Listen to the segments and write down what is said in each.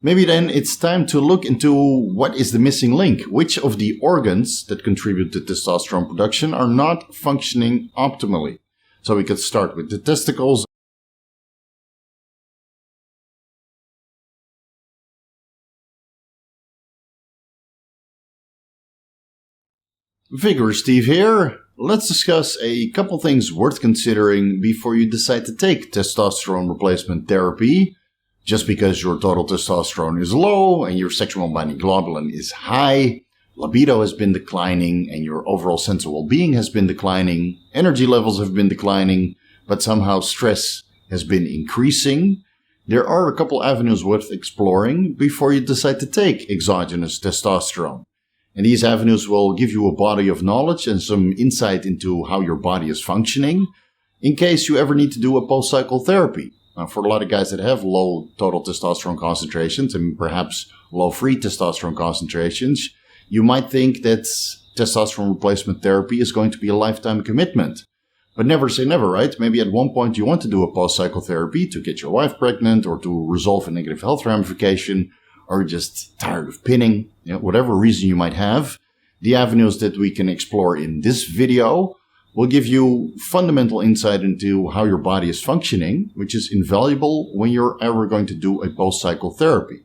Maybe then it's time to look into what is the missing link. Which of the organs that contribute to testosterone production are not functioning optimally? So we could start with the testicles. Vigorous Steve here. Let's discuss a couple things worth considering before you decide to take testosterone replacement therapy. Just because your total testosterone is low and your sexual binding globulin is high, libido has been declining and your overall sense of well-being has been declining, energy levels have been declining, but somehow stress has been increasing. There are a couple avenues worth exploring before you decide to take exogenous testosterone. And these avenues will give you a body of knowledge and some insight into how your body is functioning in case you ever need to do a post-cycle therapy. Now, for a lot of guys that have low total testosterone concentrations and perhaps low free testosterone concentrations, you might think that testosterone replacement therapy is going to be a lifetime commitment. But never say never, right? Maybe at one point you want to do a post-cycle therapy to get your wife pregnant or to resolve a negative health ramification, or just tired of pinning, whatever reason you might have. The avenues that we can explore in this video will give you fundamental insight into how your body is functioning, which is invaluable when you're ever going to do a post-cycle therapy.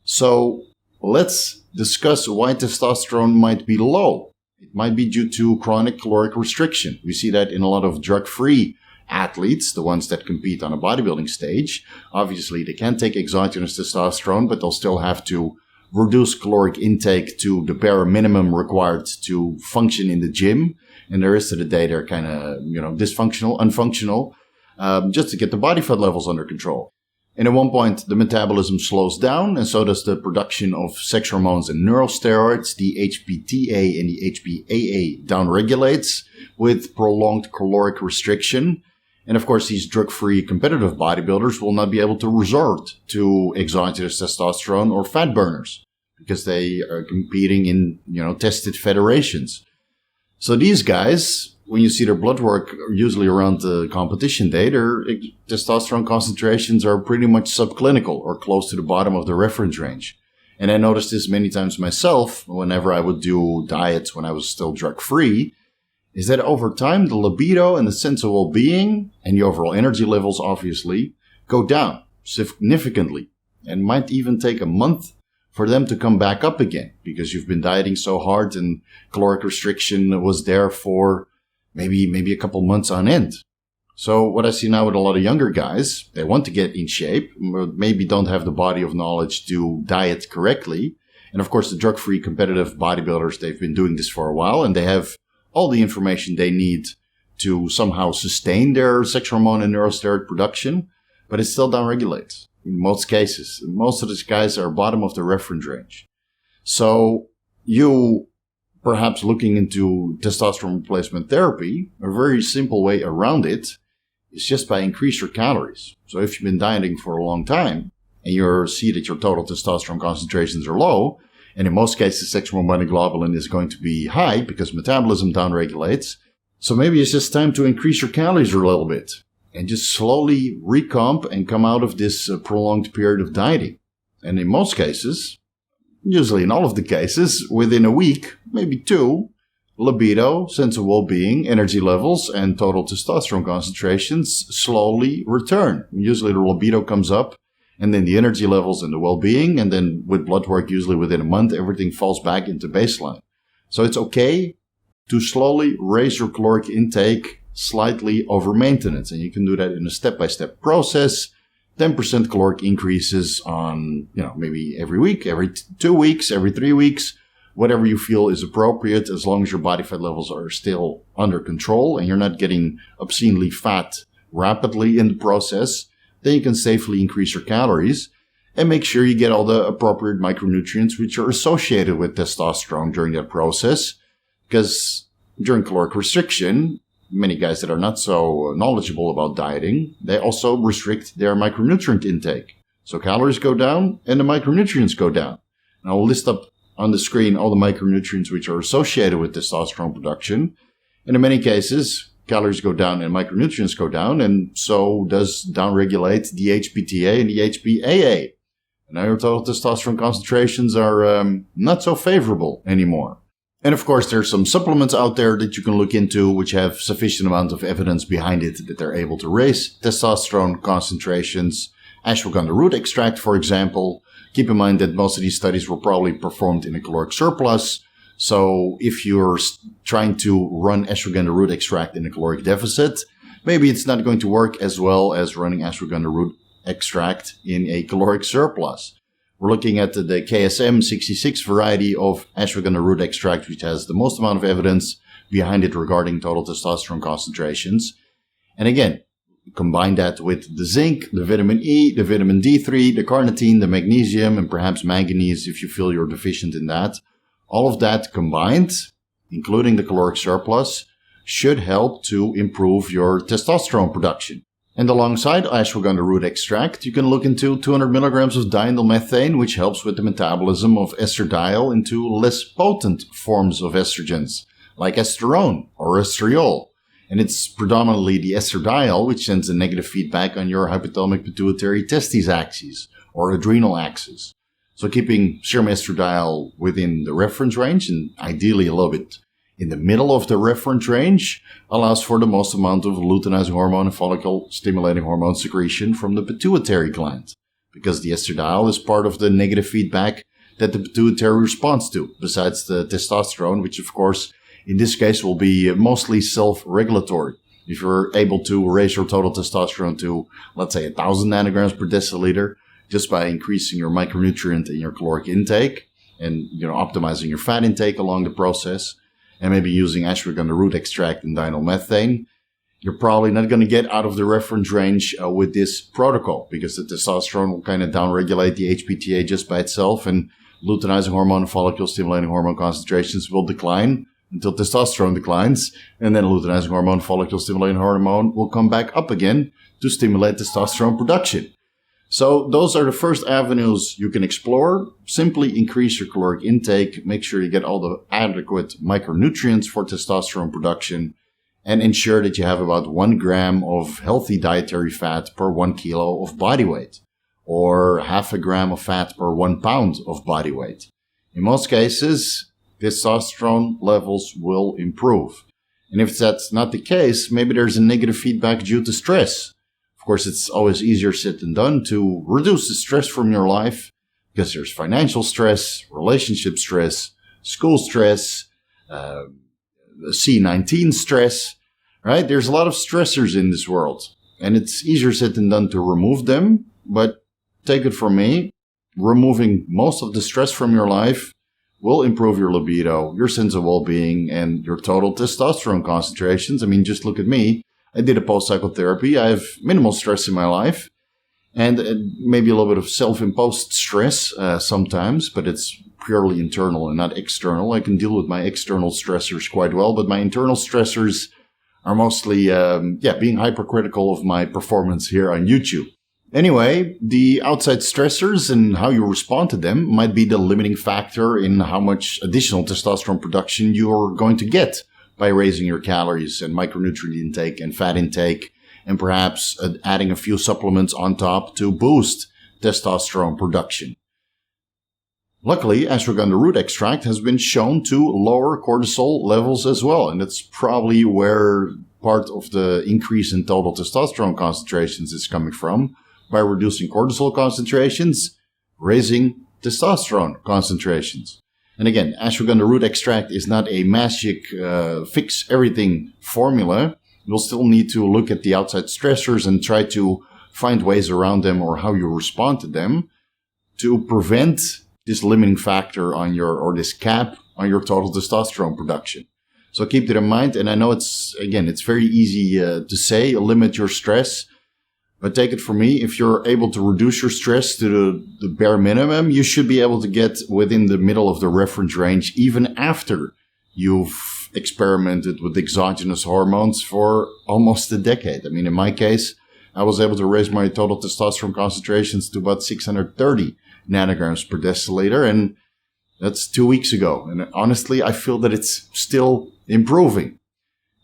So let's discuss why testosterone might be low. It might be due to chronic caloric restriction. We see that in a lot of drug-free athletes, the ones that compete on a bodybuilding stage. Obviously, they can take exogenous testosterone, but they'll still have to reduce caloric intake to the bare minimum required to function in the gym. And the rest of the day, they're kind of, dysfunctional, unfunctional, just to get the body fat levels under control. And at one point, the metabolism slows down, and so does the production of sex hormones and neurosteroids. The HPTA and the HPAA downregulates with prolonged caloric restriction. And of course, these drug-free competitive bodybuilders will not be able to resort to exogenous testosterone or fat burners because they are competing in, tested federations. So these guys, when you see their blood work, usually around the competition day, their testosterone concentrations are pretty much subclinical or close to the bottom of the reference range. And I noticed this many times myself whenever I would do diets when I was still drug-free, is that over time, the libido and the sense of well-being and the overall energy levels, obviously, go down significantly and might even take a month for them to come back up again because you've been dieting so hard and caloric restriction was there for maybe a couple months on end. So what I see now with a lot of younger guys, they want to get in shape, but maybe don't have the body of knowledge to diet correctly. And of course, the drug-free competitive bodybuilders, they've been doing this for a while and they have all the information they need to somehow sustain their sex hormone and neurosteroid production, but it still downregulates in most cases. Most of these guys are bottom of the reference range. So you perhaps looking into testosterone replacement therapy, a very simple way around it is just by increase your calories. So if you've been dieting for a long time and you see that your total testosterone concentrations are low, and in most cases, sexual binding globulin is going to be high because metabolism downregulates. So maybe it's just time to increase your calories a little bit and just slowly recomp and come out of this prolonged period of dieting. And in most cases, usually in all of the cases, within a week, maybe two, libido, sense of well-being, energy levels, and total testosterone concentrations slowly return. Usually the libido comes up, and then the energy levels and the well-being, and then with blood work, usually within a month, everything falls back into baseline. So it's okay to slowly raise your caloric intake slightly over maintenance. And you can do that in a step-by-step process. 10% caloric increases on, maybe every week, every 2 weeks, every 3 weeks, whatever you feel is appropriate, as long as your body fat levels are still under control and you're not getting obscenely fat rapidly in the process. Then you can safely increase your calories and make sure you get all the appropriate micronutrients which are associated with testosterone during that process. Because during caloric restriction, many guys that are not so knowledgeable about dieting, they also restrict their micronutrient intake. So calories go down and the micronutrients go down. And I'll list up on the screen all the micronutrients which are associated with testosterone production. And in many cases, calories go down and micronutrients go down, and so does downregulate the HPTA and the HPAA. Now your total testosterone concentrations are not so favorable anymore. And of course, there's some supplements out there that you can look into which have sufficient amount of evidence behind it that they're able to raise testosterone concentrations. Ashwagandha root extract, for example. Keep in mind that most of these studies were probably performed in a caloric surplus. So if you're trying to run ashwagandha root extract in a caloric deficit, maybe it's not going to work as well as running ashwagandha root extract in a caloric surplus. We're looking at the KSM 66 variety of ashwagandha root extract, which has the most amount of evidence behind it regarding total testosterone concentrations. And again, combine that with the zinc, the vitamin E, the vitamin D3, the carnitine, the magnesium, and perhaps manganese if you feel you're deficient in that. All of that combined, including the caloric surplus, should help to improve your testosterone production. And alongside ashwagandha root extract, you can look into 200 milligrams of diindolylmethane, which helps with the metabolism of estradiol into less potent forms of estrogens, like estrone or estriol. And it's predominantly the estradiol which sends a negative feedback on your hypothalamic pituitary testes axis or adrenal axis. So keeping serum estradiol within the reference range, and ideally a little bit in the middle of the reference range, allows for the most amount of luteinizing hormone and follicle-stimulating hormone secretion from the pituitary gland, because the estradiol is part of the negative feedback that the pituitary responds to, besides the testosterone, which of course in this case will be mostly self-regulatory. If you're able to raise your total testosterone to, let's say, 1,000 nanograms per deciliter, just by increasing your micronutrient and your caloric intake, and optimizing your fat intake along the process, and maybe using ashwagandha root extract and diindolylmethane, you're probably not going to get out of the reference range with this protocol, because the testosterone will kind of downregulate the HPTA just by itself, and luteinizing hormone and follicle-stimulating hormone concentrations will decline until testosterone declines, and then luteinizing hormone, follicle-stimulating hormone will come back up again to stimulate testosterone production. So those are the first avenues you can explore. Simply increase your caloric intake, make sure you get all the adequate micronutrients for testosterone production, and ensure that you have about 1 gram of healthy dietary fat per 1 kilo of body weight, or half a gram of fat per 1 pound of body weight. In most cases, testosterone levels will improve. And if that's not the case, maybe there's a negative feedback due to stress. Of course, it's always easier said than done to reduce the stress from your life, because there's financial stress, relationship stress, school stress, C19 stress, right? There's a lot of stressors in this world, and it's easier said than done to remove them. But take it from me, removing most of the stress from your life will improve your libido, your sense of well-being, and your total testosterone concentrations. I mean, just look at me. I did a post-psychotherapy. I have minimal stress in my life, and maybe a little bit of self-imposed stress sometimes, but it's purely internal and not external. I can deal with my external stressors quite well, but my internal stressors are mostly being hypercritical of my performance here on YouTube. Anyway, the outside stressors and how you respond to them might be the limiting factor in how much additional testosterone production you're going to get by raising your calories and micronutrient intake and fat intake, and perhaps adding a few supplements on top to boost testosterone production. Luckily, ashwagandha root extract has been shown to lower cortisol levels as well, and that's probably where part of the increase in total testosterone concentrations is coming from. By reducing cortisol concentrations, raising testosterone concentrations. And again, ashwagandha root extract is not a magic fix-everything formula. You'll still need to look at the outside stressors and try to find ways around them or how you respond to them to prevent this limiting factor on this cap on your total testosterone production. So keep that in mind. And I know it's very easy to say, limit your stress. But take it from me, if you're able to reduce your stress to the bare minimum, you should be able to get within the middle of the reference range even after you've experimented with exogenous hormones for almost a decade. I mean, in my case, I was able to raise my total testosterone concentrations to about 630 nanograms per deciliter, and that's 2 weeks ago. And honestly, I feel that it's still improving.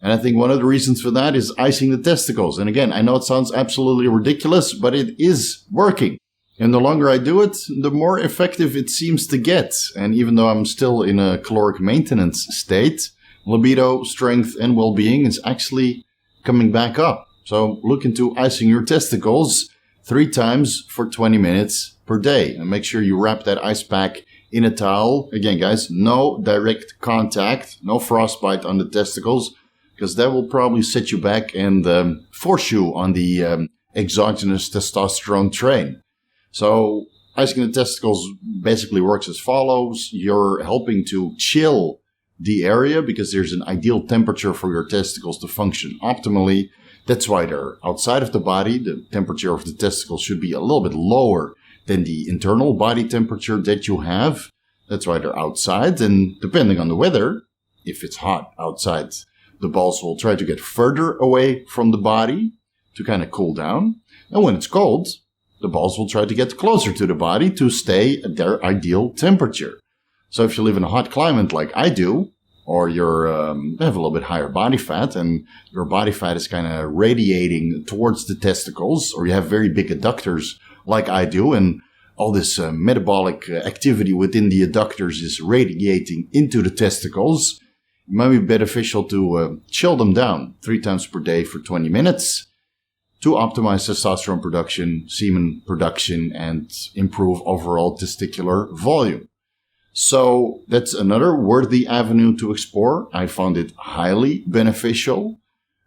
And I think one of the reasons for that is icing the testicles. And again, I know it sounds absolutely ridiculous, but it is working. And the longer I do it, the more effective it seems to get. And even though I'm still in a caloric maintenance state, libido, strength, and well-being is actually coming back up. So look into icing your testicles 3 times for 20 minutes per day. And make sure you wrap that ice pack in a towel. Again, guys, no direct contact, no frostbite on the testicles, because that will probably set you back and force you on the exogenous testosterone train. So icing the testicles basically works as follows. You're helping to chill the area because there's an ideal temperature for your testicles to function optimally. That's why they're outside of the body. The temperature of the testicles should be a little bit lower than the internal body temperature that you have. That's why they're outside. And depending on the weather, if it's hot outside, the balls will try to get further away from the body to kind of cool down. And when it's cold, the balls will try to get closer to the body to stay at their ideal temperature. So if you live in a hot climate like I do, or you have a little bit higher body fat and your body fat is kind of radiating towards the testicles, or you have very big adductors like I do, and all this metabolic activity within the adductors is radiating into the testicles, it might be beneficial to chill them down 3 times per day for 20 minutes to optimize testosterone production, semen production, and improve overall testicular volume. So that's another worthy avenue to explore. I found it highly beneficial.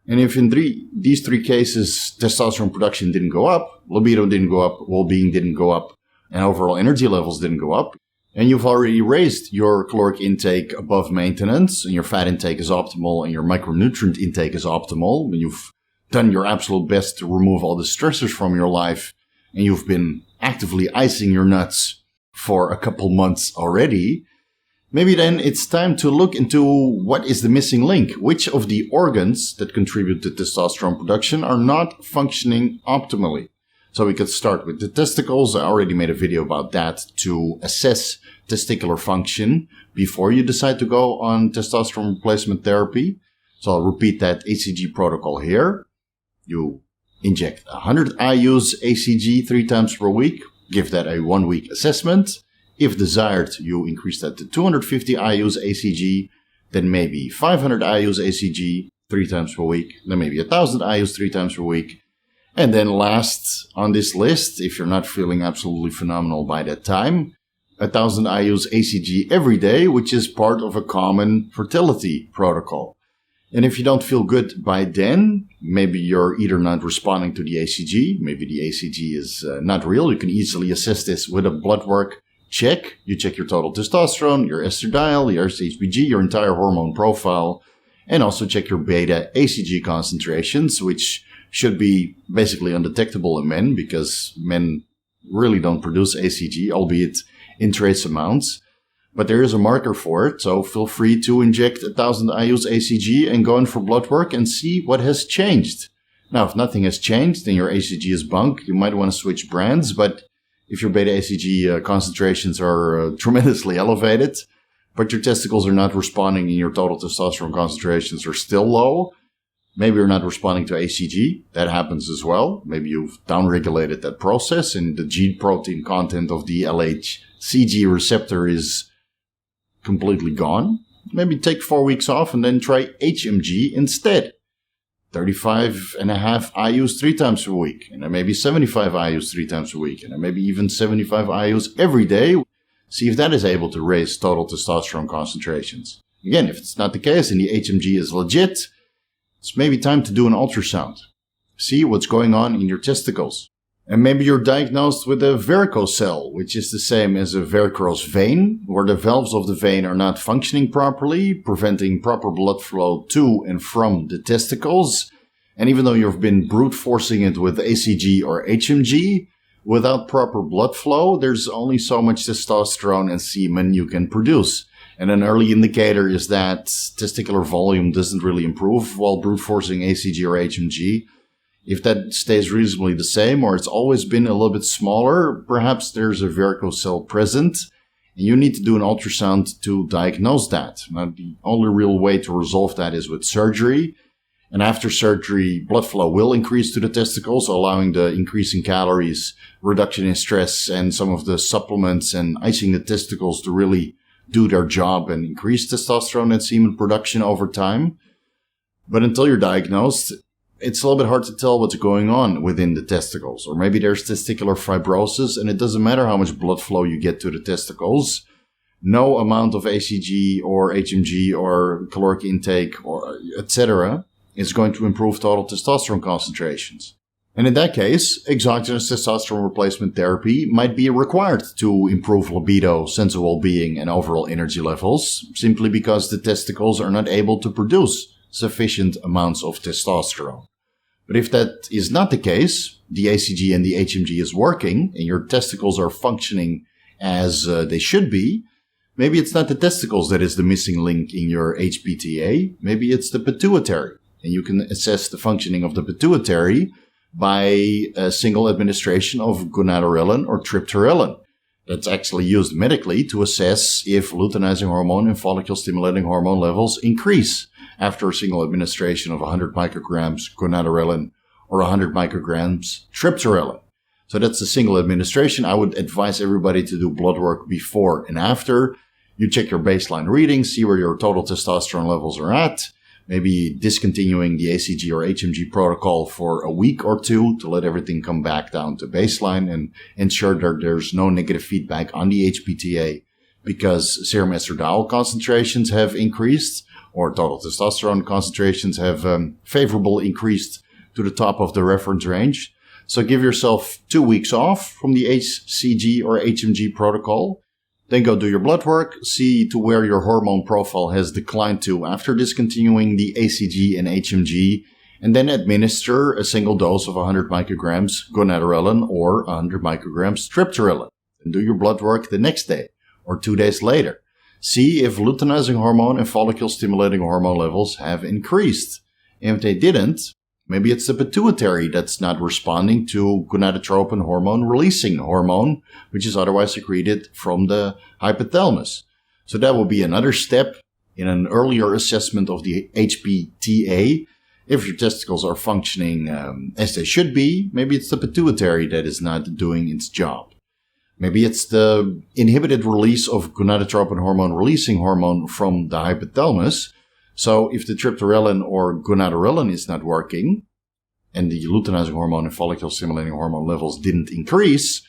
And if in these 3 cases testosterone production didn't go up, libido didn't go up, well-being didn't go up, and overall energy levels didn't go up, and you've already raised your caloric intake above maintenance, and your fat intake is optimal, and your micronutrient intake is optimal, and you've done your absolute best to remove all the stressors from your life, and you've been actively icing your nuts for a couple months already, maybe then it's time to look into what is the missing link. Which of the organs that contribute to testosterone production are not functioning optimally? So we could start with the testicles. I already made a video about that to assess testicular function before you decide to go on testosterone replacement therapy. So I'll repeat that HCG protocol here. You inject 100 IUs ACG 3 times per week. Give that a 1-week assessment. If desired, you increase that to 250 IUs ACG, then maybe 500 IUs ACG 3 times per week, then maybe 1,000 IUs 3 times per week. And then last on this list, if you're not feeling absolutely phenomenal by that time, 1,000 IUs ACG every day, which is part of a common fertility protocol. And if you don't feel good by then, maybe you're either not responding to the ACG, maybe the ACG is not real. You can easily assess this with a blood work check. You check your total testosterone, your estradiol, your HPG, your entire hormone profile, and also check your beta ACG concentrations, which should be basically undetectable in men because men really don't produce ACG, albeit in trace amounts. But there is a marker for it, so feel free to inject 1,000 IUs ACG and go in for blood work and see what has changed. Now, if nothing has changed and your ACG is bunk, you might want to switch brands, but if your beta ACG concentrations are tremendously elevated, but your testicles are not responding and your total testosterone concentrations are still low, maybe you're not responding to ACG. That happens as well. Maybe you've downregulated that process and the G protein content of the LHCG receptor is completely gone. Maybe take 4 weeks off and then try HMG instead. 35.5 IUs 3 times per week. And then maybe 75 IUs 3 times per week. And then maybe even 75 IUs every day. See if that is able to raise total testosterone concentrations. Again, if it's not the case and the HMG is legit, it's maybe time to do an ultrasound. See what's going on in your testicles. And maybe you're diagnosed with a varicocele, which is the same as a varicose vein, where the valves of the vein are not functioning properly, preventing proper blood flow to and from the testicles. And even though you've been brute forcing it with ACG or HMG, without proper blood flow, there's only so much testosterone and semen you can produce. And an early indicator is that testicular volume doesn't really improve while brute forcing ACG or HMG. If that stays reasonably the same, or it's always been a little bit smaller, perhaps there's a varicocele present, and you need to do an ultrasound to diagnose that. Now, the only real way to resolve that is with surgery, And after surgery, blood flow will increase to the testicles, allowing the increase in calories, reduction in stress, and some of the supplements and icing the testicles to really do their job and increase testosterone and semen production over time. But until you're diagnosed, it's a little bit hard to tell what's going on within the testicles. Or maybe there's testicular fibrosis, and it doesn't matter how much blood flow you get to the testicles. No amount of ACG or HMG or caloric intake or etc. is going to improve total testosterone concentrations. And in that case, exogenous testosterone replacement therapy might be required to improve libido, sense of well-being, and overall energy levels, simply because the testicles are not able to produce sufficient amounts of testosterone. But if that is not the case, the ACG and the HMG is working, and your testicles are functioning as they should be, maybe it's not the testicles that is the missing link in your HPTA, maybe it's the pituitary. And you can assess the functioning of the pituitary by a single administration of gonadorelin or triptorelin. That's actually used medically to assess if luteinizing hormone and follicle-stimulating hormone levels increase after a single administration of 100 micrograms gonadorelin or 100 micrograms triptorelin. So that's a single administration. I would advise everybody to do blood work before and after. You check your baseline readings, see where your total testosterone levels are at. Maybe discontinuing the ACG or HMG protocol for a week or two to let everything come back down to baseline and ensure that there's no negative feedback on the HPTA because serum estradiol concentrations have increased or total testosterone concentrations have favorable increased to the top of the reference range. So give yourself 2 weeks off from the ACG or HMG protocol. Then go do your blood work, see to where your hormone profile has declined to after discontinuing the ACG and HMG, and then administer a single dose of 100 micrograms gonadorelin or 100 micrograms triptorelin. And do your blood work the next day or 2 days later. See if luteinizing hormone and follicle-stimulating hormone levels have increased. And if they didn't, maybe it's the pituitary that's not responding to gonadotropin hormone-releasing hormone, which is otherwise secreted from the hypothalamus. So that will be another step in an earlier assessment of the HPTA. If your testicles are functioning as they should be, maybe it's the pituitary that is not doing its job. Maybe it's the inhibited release of gonadotropin hormone-releasing hormone from the hypothalamus. So if the triptorelin or gonadorelin is not working, and the luteinizing hormone and follicle-stimulating hormone levels didn't increase,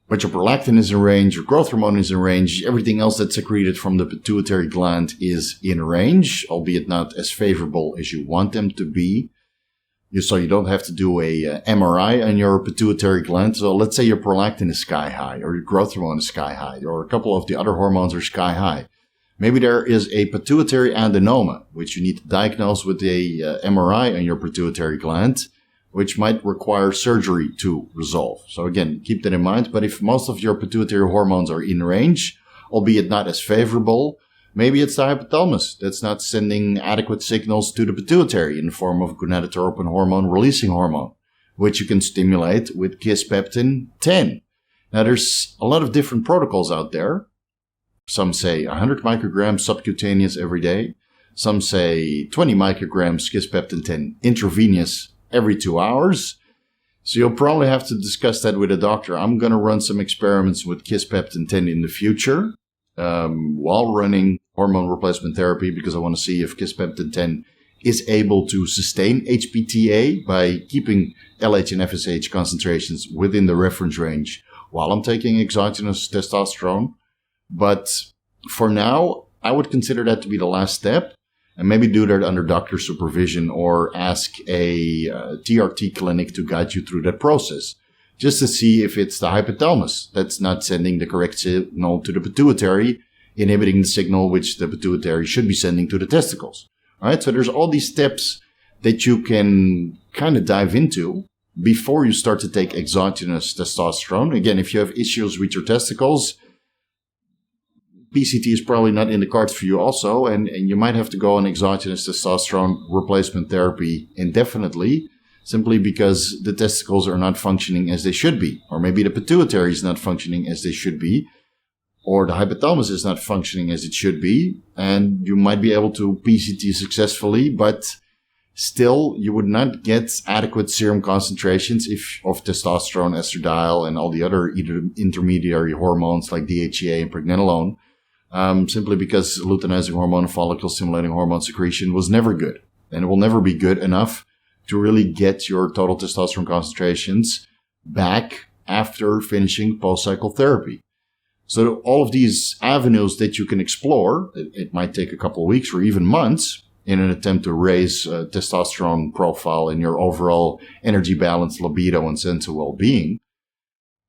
but your prolactin is in range, your growth hormone is in range, everything else that's secreted from the pituitary gland is in range, albeit not as favorable as you want them to be. So you don't have to do a MRI on your pituitary gland. So let's say your prolactin is sky high, or your growth hormone is sky high, or a couple of the other hormones are sky high. Maybe there is a pituitary adenoma, which you need to diagnose with a MRI on your pituitary gland, which might require surgery to resolve. So again, keep that in mind. But if most of your pituitary hormones are in range, albeit not as favorable, maybe it's the hypothalamus that's not sending adequate signals to the pituitary in the form of gonadotropin hormone-releasing hormone, which you can stimulate with kisspeptin 10. Now, there's a lot of different protocols out there. Some say 100 micrograms subcutaneous every day. Some say 20 micrograms kisspeptin 10 intravenous every 2 hours. So you'll probably have to discuss that with a doctor. I'm going to run some experiments with kisspeptin 10 in the future while running hormone replacement therapy because I want to see if kisspeptin 10 is able to sustain HPTA by keeping LH and FSH concentrations within the reference range while I'm taking exogenous testosterone. But for now, I would consider that to be the last step and maybe do that under doctor supervision or ask a TRT clinic to guide you through that process just to see if it's the hypothalamus that's not sending the correct signal to the pituitary, inhibiting the signal which the pituitary should be sending to the testicles. All right, so there's all these steps that you can kind of dive into before you start to take exogenous testosterone. Again, if you have issues with your testicles, PCT is probably not in the cards for you also, and you might have to go on exogenous testosterone replacement therapy indefinitely, simply because the testicles are not functioning as they should be, or maybe the pituitary is not functioning as they should be, or the hypothalamus is not functioning as it should be, and you might be able to PCT successfully, but Still, you would not get adequate serum concentrations of testosterone, estradiol, and all the other intermediary hormones like DHEA and pregnenolone, simply because luteinizing hormone and follicle-stimulating hormone secretion was never good. And it will never be good enough to really get your total testosterone concentrations back after finishing post-cycle therapy. So all of these avenues that you can explore, it might take a couple of weeks or even months in an attempt to raise testosterone profile and your overall energy balance, libido, and sense of well-being.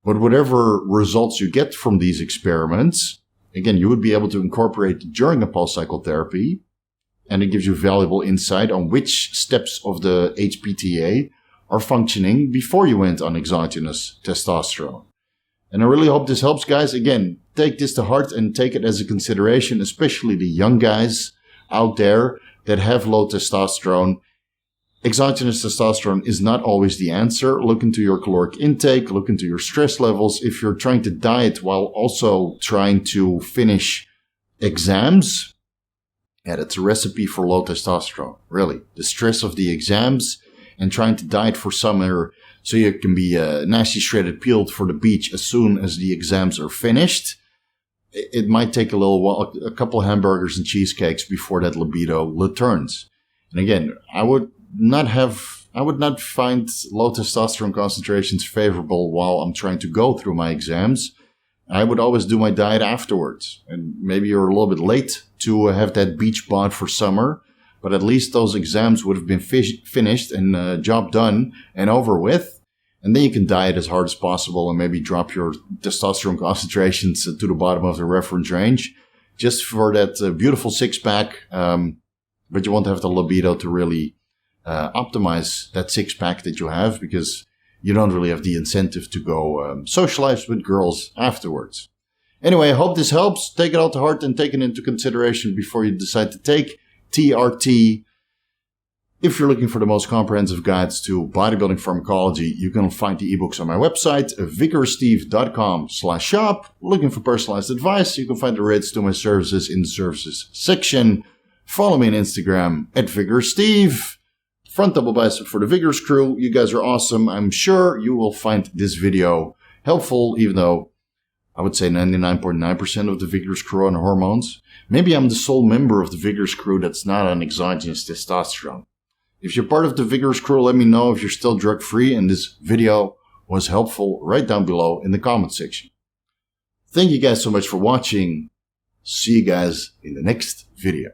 But whatever results you get from these experiments, again, you would be able to incorporate during a post-cycle therapy, and it gives you valuable insight on which steps of the HPTA are functioning before you went on exogenous testosterone. And I really hope this helps, guys. Again, take this to heart and take it as a consideration, especially the young guys out there that have low testosterone. Exogenous testosterone is not always the answer. Look into your caloric intake, look into your stress levels. If you're trying to diet while also trying to finish exams, that's a recipe for low testosterone, really. The stress of the exams and trying to diet for summer so you can be nasty shredded peeled for the beach as soon as the exams are finished. It might take a little while, a couple of hamburgers and cheesecakes before that libido returns. And again, I would not find low testosterone concentrations favorable while I'm trying to go through my exams. I would always do my diet afterwards. And maybe you're a little bit late to have that beach bod for summer, but at least those exams would have been finished and job done and over with. And then you can diet as hard as possible and maybe drop your testosterone concentrations to the bottom of the reference range just for that beautiful six-pack. But you won't have the libido to really optimize that six-pack that you have because you don't really have the incentive to go socialize with girls afterwards. Anyway, I hope this helps. Take it all to heart and take it into consideration before you decide to take TRT. If you're looking for the most comprehensive guides to bodybuilding pharmacology, you can find the ebooks on my website, vigoroussteve.com/shop. Looking for personalized advice, you can find the rates to my services in the services section. Follow me on Instagram @vigoroussteve. Front double bicep for the Vigorous crew. You guys are awesome. I'm sure you will find this video helpful, even though I would say 99.9% of the Vigorous crew are on hormones. Maybe I'm the sole member of the Vigorous crew that's not on exogenous testosterone. If you're part of the Vigorous crew, let me know if you're still drug-free and this video was helpful right down below in the comment section. Thank you guys so much for watching. See you guys in the next video.